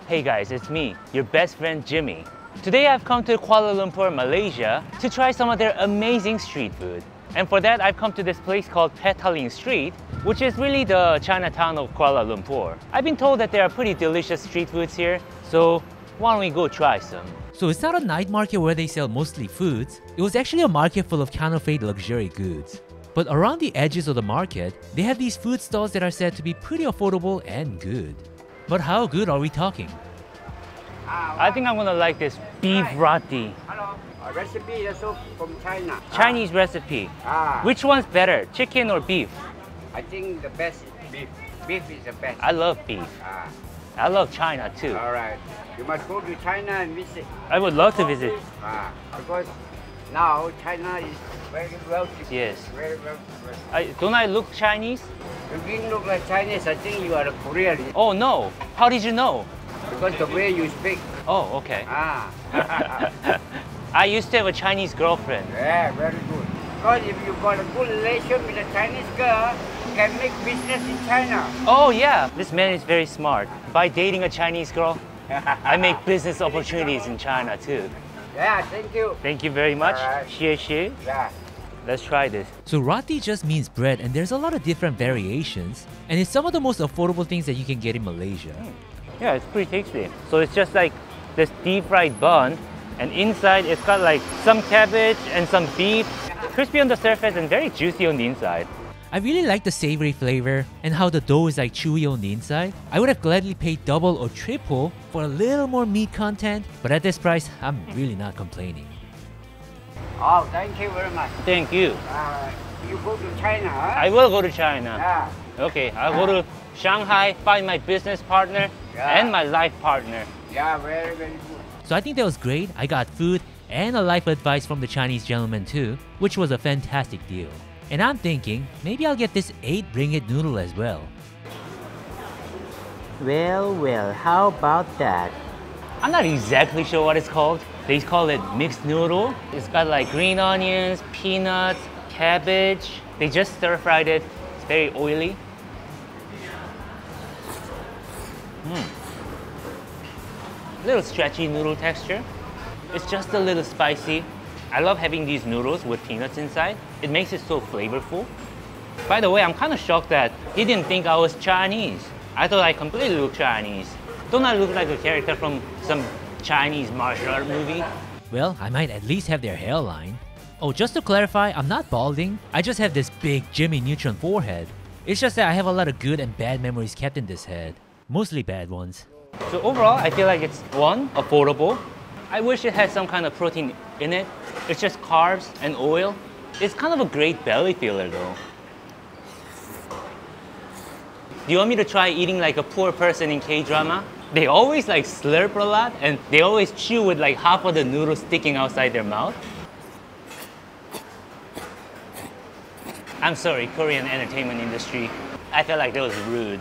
Hey guys, it's me, your best friend Jimmy. Today I've come to Kuala Lumpur, Malaysia to try some of their amazing street food. And for that I've come to this place called Petaling Street, which is really the Chinatown of Kuala Lumpur. I've been told that there are pretty delicious street foods here, so why don't we go try some? So it's not a night market where they sell mostly foods, it was actually a market full of counterfeit luxury goods. But around the edges of the market, they have these food stalls that are said to be pretty affordable and good. But how good are we talking? I think I'm gonna like this beef roti. Hello. Recipe also from China. Chinese recipe. Which one's better, chicken or beef? I think the best is beef. Beef is the best. I love beef. I love China too. All right. You must go to China and visit. I would love to visit. Because now China is very well. Yes. Very well. Don't I look Chinese? You didn't look like Chinese. I think you are a Korean. Oh no. How did you know? Because the way you speak. Oh, okay. I used to have a Chinese girlfriend. Yeah, very good. Because if you got a good relation with a Chinese girl, you can make business in China. Oh yeah, this man is very smart. By dating a Chinese girl, I make business opportunities in China too. Yeah, thank you. Thank you very much. Alright. Xie xie. Yeah. Let's try this. So roti just means bread and there's a lot of different variations. And it's some of the most affordable things that you can get in Malaysia. Yeah, it's pretty tasty. So it's just like this deep fried bun, and inside it's got like some cabbage and some beef. Crispy on the surface and very juicy on the inside. I really like the savory flavor and how the dough is like chewy on the inside. I would have gladly paid double or triple for a little more meat content, but at this price, I'm really not complaining. Oh, thank you very much. Thank you. You go to China, huh? I will go to China. Yeah. Okay, I'll go to Shanghai, find my business partner and my life partner. Yeah, very, very good. So I think that was great. I got food and a life advice from the Chinese gentleman too, which was a fantastic deal. And I'm thinking, maybe I'll get this 8 ringgit noodle as well. Well, how about that? I'm not exactly sure what it's called. They call it mixed noodle. It's got like green onions, peanuts, cabbage. They just stir-fried it. It's very oily. Little stretchy noodle texture. It's just a little spicy. I love having these noodles with peanuts inside. It makes it so flavorful. By the way, I'm kind of shocked that he didn't think I was Chinese. I thought I completely looked Chinese. Don't I look like a character from some Chinese martial art movie? Well, I might at least have their hairline. Oh, just to clarify, I'm not balding. I just have this big Jimmy Neutron forehead. It's just that I have a lot of good and bad memories kept in this head. Mostly bad ones. So overall, I feel like it's one, affordable. I wish it had some kind of protein in it. It's just carbs and oil. It's kind of a great belly filler though. Do you want me to try eating like a poor person in K-drama? They always like slurp a lot and they always chew with like half of the noodles sticking outside their mouth. I'm sorry, Korean entertainment industry. I felt like that was rude.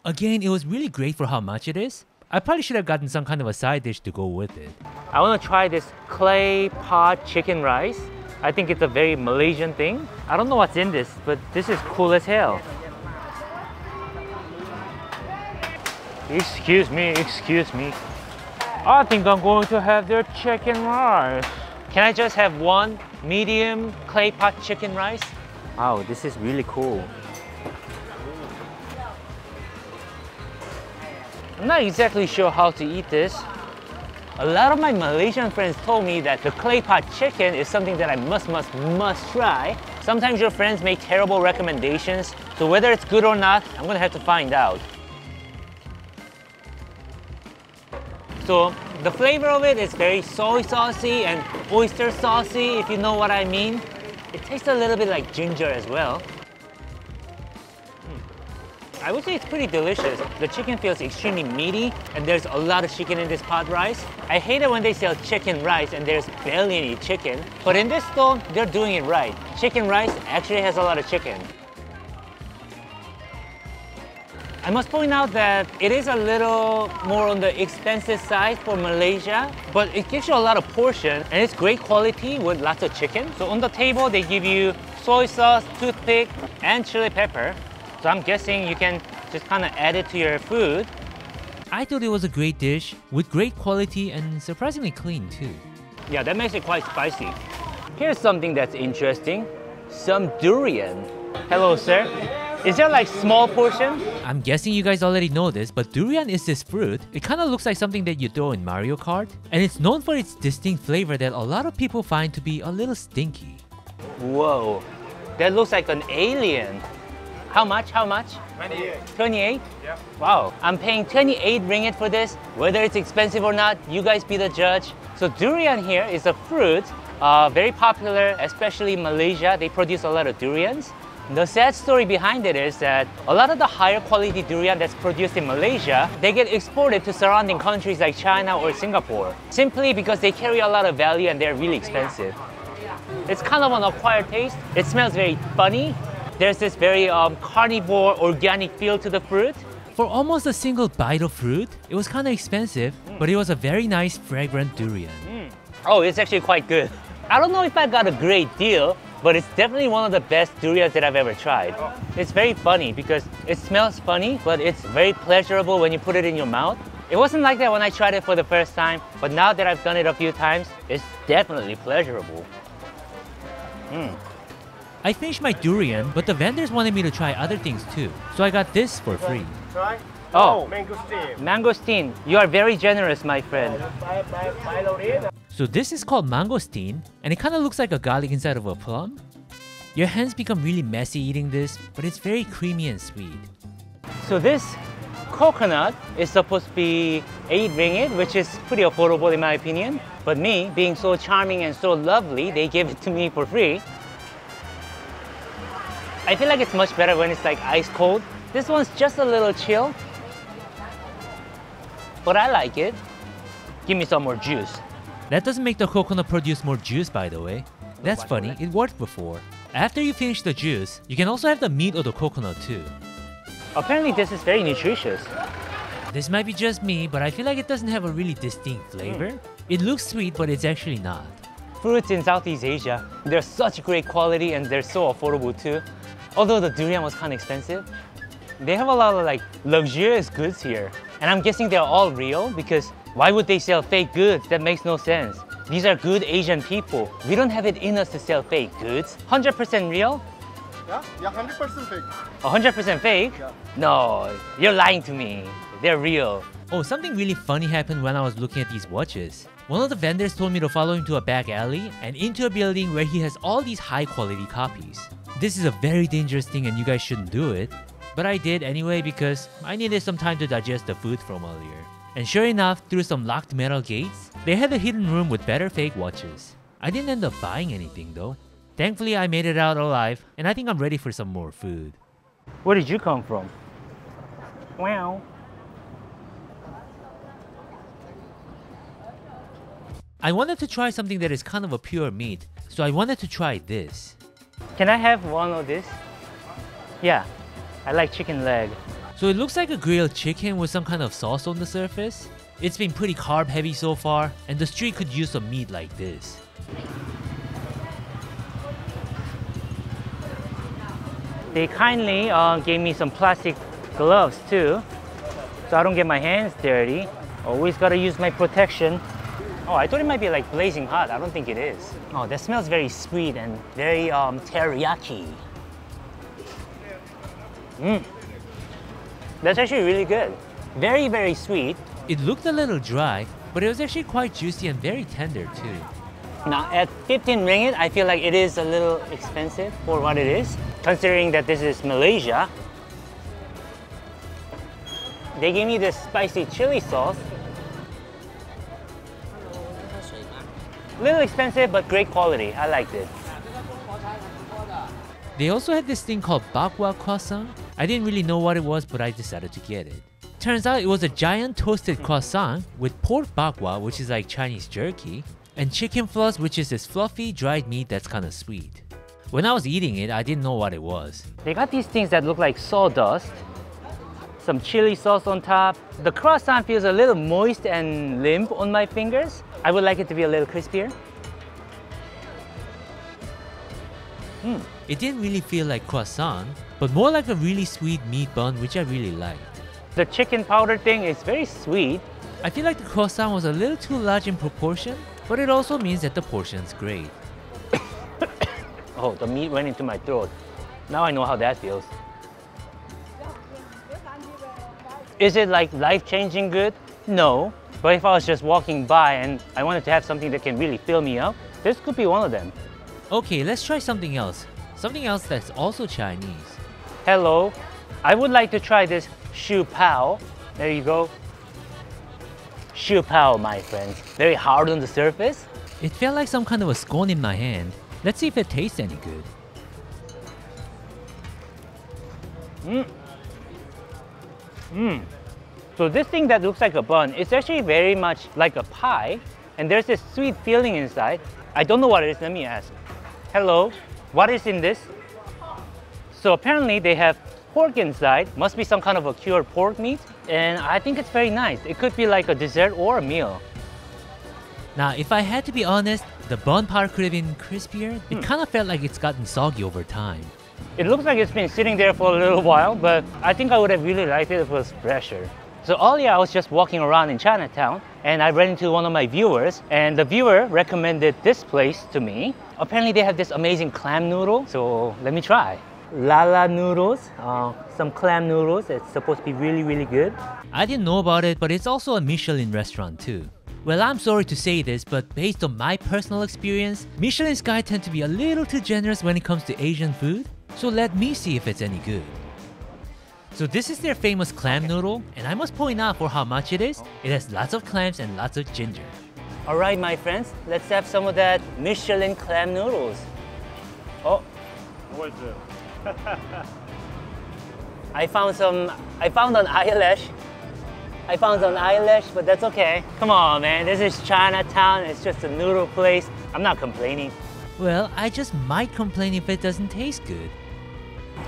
Again, it was really great for how much it is. I probably should have gotten some kind of a side dish to go with it. I want to try this clay pot chicken rice. I think it's a very Malaysian thing. I don't know what's in this, but this is cool as hell. Excuse me. I think I'm going to have their chicken rice. Can I just have one medium clay pot chicken rice? Wow, this is really cool. I'm not exactly sure how to eat this. A lot of my Malaysian friends told me that the clay pot chicken is something that I must try. Sometimes your friends make terrible recommendations, so whether it's good or not, I'm gonna have to find out. So the flavor of it is very soy saucy and oyster saucy, if you know what I mean. It tastes a little bit like ginger as well. I would say it's pretty delicious. The chicken feels extremely meaty and there's a lot of chicken in this pot rice. I hate it when they sell chicken rice and there's barely any chicken. But in this stall, they're doing it right. Chicken rice actually has a lot of chicken. I must point out that it is a little more on the expensive side for Malaysia, but it gives you a lot of portion and it's great quality with lots of chicken. So on the table, they give you soy sauce, toothpick, and chili pepper. So I'm guessing you can just kind of add it to your food. I thought it was a great dish with great quality and surprisingly clean too. Yeah, that makes it quite spicy. Here's something that's interesting. Some durian. Hello, sir. Is there like small portion? I'm guessing you guys already know this, but durian is this fruit. It kind of looks like something that you throw in Mario Kart, and it's known for its distinct flavor that a lot of people find to be a little stinky. Whoa, that looks like an alien. How much? How much? 28. 28? Yeah. Wow, I'm paying 28 ringgit for this. Whether it's expensive or not, you guys be the judge. So durian here is a fruit, very popular, especially in Malaysia. They produce a lot of durians. The sad story behind it is that a lot of the higher quality durian that's produced in Malaysia, they get exported to surrounding countries like China or Singapore, simply because they carry a lot of value and they're really expensive. It's kind of an acquired taste. It smells very funny. There's this very carnivore, organic feel to the fruit. For almost a single bite of fruit, it was kind of expensive, but it was a very nice, fragrant durian. Oh, it's actually quite good. I don't know if I got a great deal, but it's definitely one of the best durians that I've ever tried. It's very funny because it smells funny, but it's very pleasurable when you put it in your mouth. It wasn't like that when I tried it for the first time, but now that I've done it a few times, it's definitely pleasurable. I finished my durian, but the vendors wanted me to try other things too, so I got this for free. Try? Oh, mangosteen. mangosteen. You are very generous, my friend. So this is called mangosteen, and it kind of looks like a garlic inside of a plum. Your hands become really messy eating this, but it's very creamy and sweet. So this coconut is supposed to be 8 ringgit, which is pretty affordable in my opinion. But me, being so charming and so lovely, they gave it to me for free. I feel like it's much better when it's like ice cold. This one's just a little chill, but I like it. Give me some more juice. That doesn't make the coconut produce more juice, by the way. That's funny, it worked before. After you finish the juice, you can also have the meat of the coconut too. Apparently this is very nutritious. This might be just me, but I feel like it doesn't have a really distinct flavor. It looks sweet, but it's actually not. Fruits in Southeast Asia, they're such great quality and they're so affordable too. Although the durian was kind of expensive, they have a lot of like luxurious goods here. And I'm guessing they're all real because why would they sell fake goods? That makes no sense. These are good Asian people. We don't have it in us to sell fake goods. 100% real? Yeah, 100% fake. 100% fake? Yeah. No, you're lying to me. They're real. Oh, something really funny happened when I was looking at these watches. One of the vendors told me to follow him to a back alley and into a building where he has all these high quality copies. This is a very dangerous thing and you guys shouldn't do it. But I did anyway because I needed some time to digest the food from earlier. And sure enough, through some locked metal gates, they had a hidden room with better fake watches. I didn't end up buying anything though. Thankfully, I made it out alive, and I think I'm ready for some more food. Where did you come from? Wow. I wanted to try something that is kind of a pure meat, so I wanted to try this. Can I have one of this? Yeah, I like chicken leg. So it looks like a grilled chicken with some kind of sauce on the surface. It's been pretty carb heavy so far, and the street could use some meat like this. They kindly gave me some plastic gloves too, so I don't get my hands dirty. Always gotta use my protection. Oh, I thought it might be like blazing hot. I don't think it is. Oh, that smells very sweet and very teriyaki. That's actually really good. Very, very sweet. It looked a little dry, but it was actually quite juicy and very tender too. Now, at 15 ringgit, I feel like it is a little expensive for what it is, considering that this is Malaysia. They gave me this spicy chili sauce. A little expensive, but great quality. I liked it. They also had this thing called Bak croissant. I didn't really know what it was, but I decided to get it. Turns out it was a giant toasted croissant with pork bakwa, which is like Chinese jerky, and chicken floss, which is this fluffy dried meat that's kind of sweet. When I was eating it, I didn't know what it was. They got these things that look like sawdust. Some chili sauce on top. The croissant feels a little moist and limp on my fingers. I would like it to be a little crispier. It didn't really feel like croissant, but more like a really sweet meat bun, which I really liked. The chicken powder thing is very sweet. I feel like the croissant was a little too large in proportion, but it also means that the portion's great. Oh, the meat went into my throat. Now I know how that feels. Is it like life-changing good? No. But if I was just walking by and I wanted to have something that can really fill me up, this could be one of them. Okay, let's try something else. Something else that's also Chinese. Hello, I would like to try this shu pao. There you go. Shu pao, my friends. Very hard on the surface. It felt like some kind of a scone in my hand. Let's see if it tastes any good. So this thing that looks like a bun is actually very much like a pie, and there's this sweet feeling inside. I don't know what it is, let me ask. Hello, what is in this? So apparently they have pork inside, must be some kind of a cured pork meat, and I think it's very nice. It could be like a dessert or a meal. Now, if I had to be honest, the bun part could have been crispier. It kind of felt like it's gotten soggy over time. It looks like it's been sitting there for a little while, but I think I would have really liked it if it was fresher. So earlier I was just walking around in Chinatown and I ran into one of my viewers, and the viewer recommended this place to me. Apparently they have this amazing clam noodle, so let me try. Lala noodles, some clam noodles. It's supposed to be really, really good. I didn't know about it, but it's also a Michelin restaurant too. Well, I'm sorry to say this, but based on my personal experience, Michelin's guys tend to be a little too generous when it comes to Asian food. So let me see if it's any good. So this is their famous clam noodle, and I must point out for how much it is. It has lots of clams and lots of ginger. Alright my friends, let's have some of that Michelin clam noodles. Oh. What's it? I found an eyelash. I found an eyelash, but that's okay. Come on man, this is Chinatown, it's just a noodle place. I'm not complaining. Well, I just might complain if it doesn't taste good.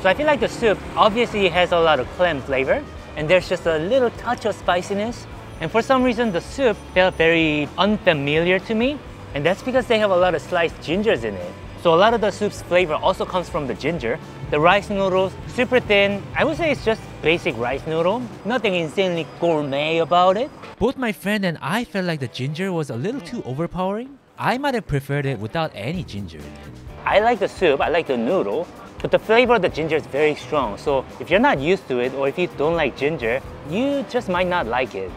So I feel like the soup obviously has a lot of clam flavor, and there's just a little touch of spiciness. And for some reason, the soup felt very unfamiliar to me, and that's because they have a lot of sliced gingers in it. So a lot of the soup's flavor also comes from the ginger. The rice noodles, super thin. I would say it's just basic rice noodle. Nothing insanely gourmet about it. Both my friend and I felt like the ginger was a little too overpowering. I might have preferred it without any ginger in it. I like the soup, I like the noodle, but the flavor of the ginger is very strong. So if you're not used to it, or if you don't like ginger, you just might not like it.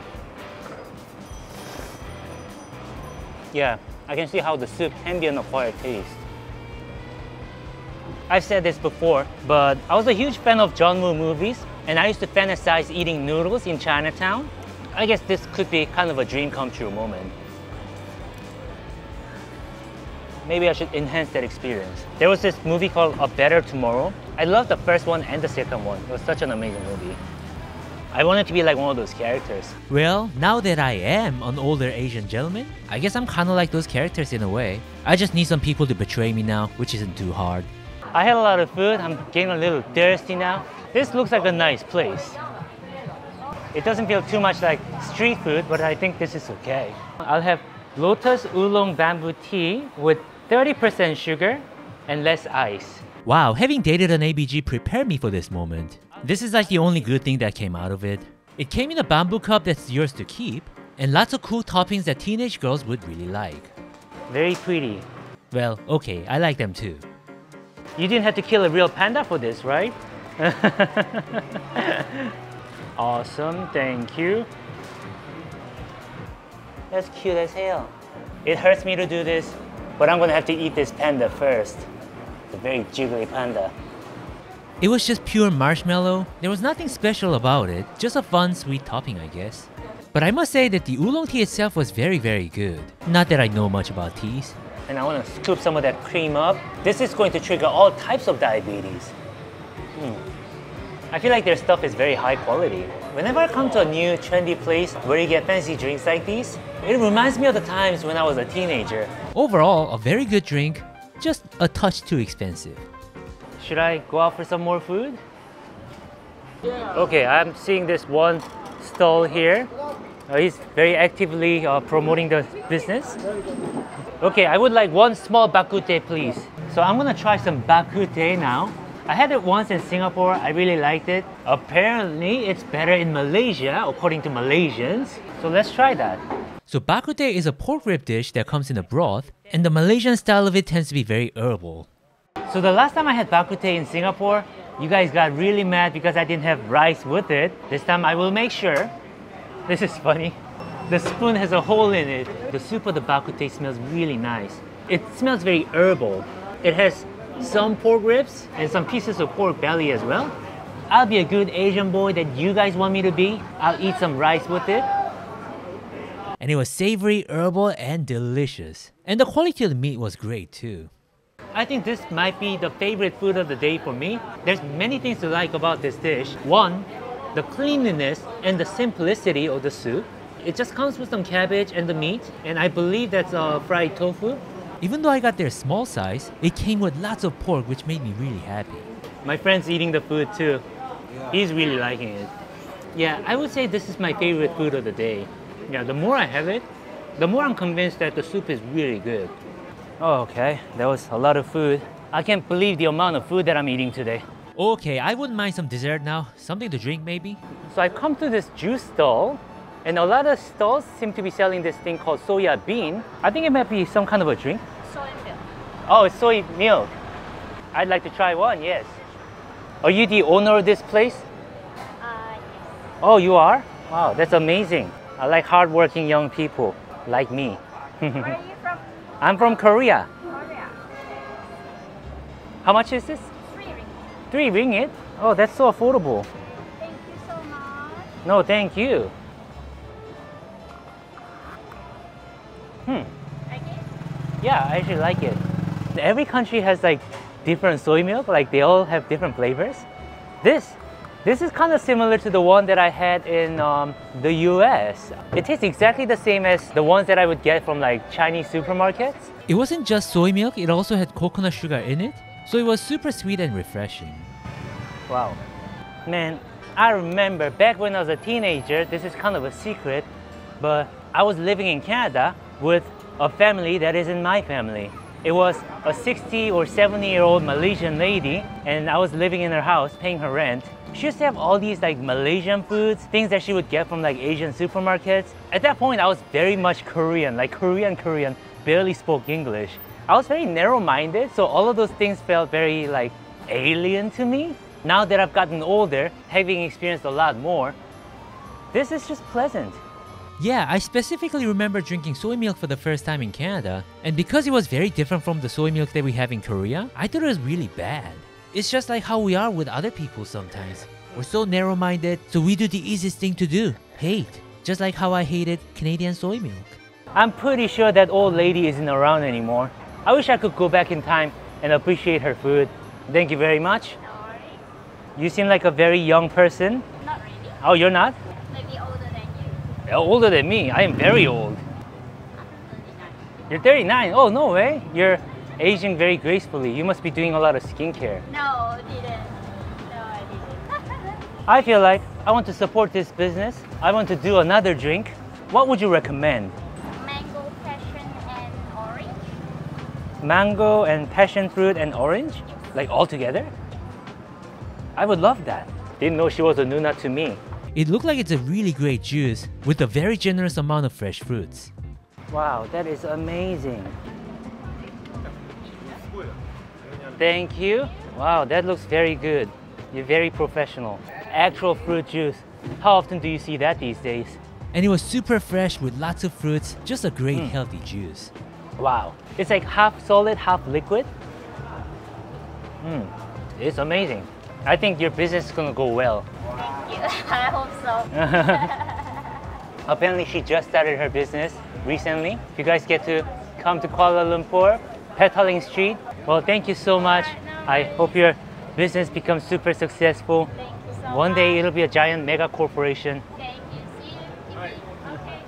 Yeah, I can see how the soup can be an acquired taste. I've said this before, but I was a huge fan of John Woo movies, and I used to fantasize eating noodles in Chinatown. I guess this could be kind of a dream come true moment. Maybe I should enhance that experience. There was this movie called A Better Tomorrow. I loved the first one and the second one. It was such an amazing movie. I wanted to be like one of those characters. Well, now that I am an older Asian gentleman, I guess I'm kinda like those characters in a way. I just need some people to betray me now, which isn't too hard. I had a lot of food. I'm getting a little thirsty now. This looks like a nice place. It doesn't feel too much like street food, but I think this is okay. I'll have Lotus Ulong Bamboo Tea with 30% sugar and less ice. Wow, having dated an ABG prepared me for this moment. This is like the only good thing that came out of it. It came in a bamboo cup that's yours to keep, and lots of cool toppings that teenage girls would really like. Very pretty. Well, okay, I like them too. You didn't have to kill a real panda for this, right? Awesome, thank you. That's cute as hell. It hurts me to do this, but I'm gonna have to eat this panda first. It's a very jiggly panda. It was just pure marshmallow. There was nothing special about it, just a fun sweet topping, I guess. But I must say that the oolong tea itself was very, very good. Not that I know much about teas. And I want to scoop some of that cream up. This is going to trigger all types of diabetes. I feel like their stuff is very high quality. Whenever I come to a new trendy place where you get fancy drinks like these, it reminds me of the times when I was a teenager. Overall, a very good drink, just a touch too expensive. Should I go out for some more food? Okay, I'm seeing this one stall here. He's very actively promoting the business. Okay, I would like one small Bak Kut, please. So I'm gonna try some Bak Kut now. I had it once in Singapore, I really liked it. Apparently, it's better in Malaysia, according to Malaysians. So let's try that. So Bak Kut is a pork rib dish that comes in a broth, and the Malaysian style of it tends to be very herbal. So the last time I had Bak Kut in Singapore, you guys got really mad because I didn't have rice with it. This time I will make sure. This is funny. The spoon has a hole in it. The soup of the Bak Kut smells really nice. It smells very herbal. It has some pork ribs and some pieces of pork belly as well. I'll be a good Asian boy that you guys want me to be. I'll eat some rice with it. And it was savory, herbal, and delicious. And the quality of the meat was great too. I think this might be the favorite food of the day for me. There's many things to like about this dish. One, the cleanliness and the simplicity of the soup. It just comes with some cabbage and the meat, and I believe that's fried tofu. Even though I got their small size, it came with lots of pork, which made me really happy. My friend's eating the food too. He's really liking it. Yeah, I would say this is my favorite food of the day. Yeah, the more I have it, the more I'm convinced that the soup is really good. Oh, okay, that was a lot of food. I can't believe the amount of food that I'm eating today. Okay, I wouldn't mind some dessert now. Something to drink maybe? So I've come to this juice stall, and a lot of stalls seem to be selling this thing called soya bean. I think it might be some kind of a drink. Soy milk. Oh, it's soy milk. I'd like to try one, yes. Are you the owner of this place? Yes. Oh, you are? Wow, that's amazing. I like hardworking young people like me. Where are you from? I'm from Korea. Korea. How much is this? 3 ringgit. 3 ringgit? Oh, that's so affordable. Thank you so much. No, thank you. Okay. Yeah, I actually like it. Every country has like different soy milk, like they all have different flavors. This is kind of similar to the one that I had in the US. It tastes exactly the same as the ones that I would get from like Chinese supermarkets. It wasn't just soy milk, it also had coconut sugar in it, so it was super sweet and refreshing. Wow. Man, I remember back when I was a teenager, this is kind of a secret, but I was living in Canada with a family that isn't my family. It was a 60 or 70-year-old Malaysian lady, and I was living in her house paying her rent. She used to have all these like Malaysian foods, things that she would get from like Asian supermarkets. At that point, I was very much Korean, like Korean, barely spoke English. I was very narrow-minded, so all of those things felt very like alien to me. Now that I've gotten older, having experienced a lot more, this is just pleasant. Yeah, I specifically remember drinking soy milk for the first time in Canada, and because it was very different from the soy milk that we have in Korea, I thought it was really bad. It's just like how we are with other people sometimes. We're so narrow-minded, so we do the easiest thing to do, hate. Just like how I hated Canadian soy milk. I'm pretty sure that old lady isn't around anymore. I wish I could go back in time and appreciate her food. Thank you very much. No worries. You seem like a very young person. Not really. Oh, you're not? Maybe older than you. Older than me. I am very old. I'm 39. You're 39. Oh, no way. You're aging very gracefully. You must be doing a lot of skincare. No, I didn't. No, I didn't. I feel like I want to support this business. I want to do another drink. What would you recommend? Mango, passion, and orange. Mango and passion fruit and orange? Like all together? I would love that. Didn't know she was a Nuna to me. It looked like it's a really great juice with a very generous amount of fresh fruits. Wow, that is amazing. Thank you. Wow, that looks very good. You're very professional. Actual fruit juice. How often do you see that these days? And it was super fresh with lots of fruits, just a great healthy juice. Wow. It's like half solid, half liquid. It's amazing. I think your business is gonna go well. Thank you. I hope so. Apparently she just started her business recently. If you guys get to come to Kuala Lumpur, Petaling Street, well, thank you so much. I hope your business becomes super successful. Thank you so One day much. it'll be a giant mega corporation. Thank you. See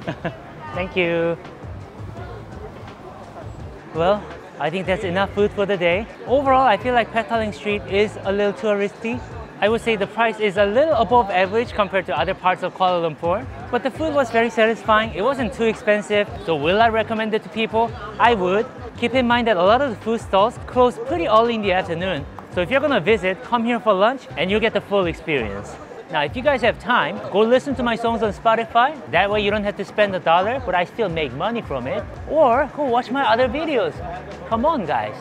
you. Okay. Thank you. Well, I think that's enough food for the day. Overall, I feel like Petaling Street is a little touristy. I would say the price is a little above average compared to other parts of Kuala Lumpur. But the food was very satisfying. It wasn't too expensive. So will I recommend it to people? I would. Keep in mind that a lot of the food stalls close pretty early in the afternoon. So if you're gonna visit, come here for lunch and you'll get the full experience. Now, if you guys have time, go listen to my songs on Spotify. That way you don't have to spend $1, but I still make money from it. Or go watch my other videos. Come on, guys.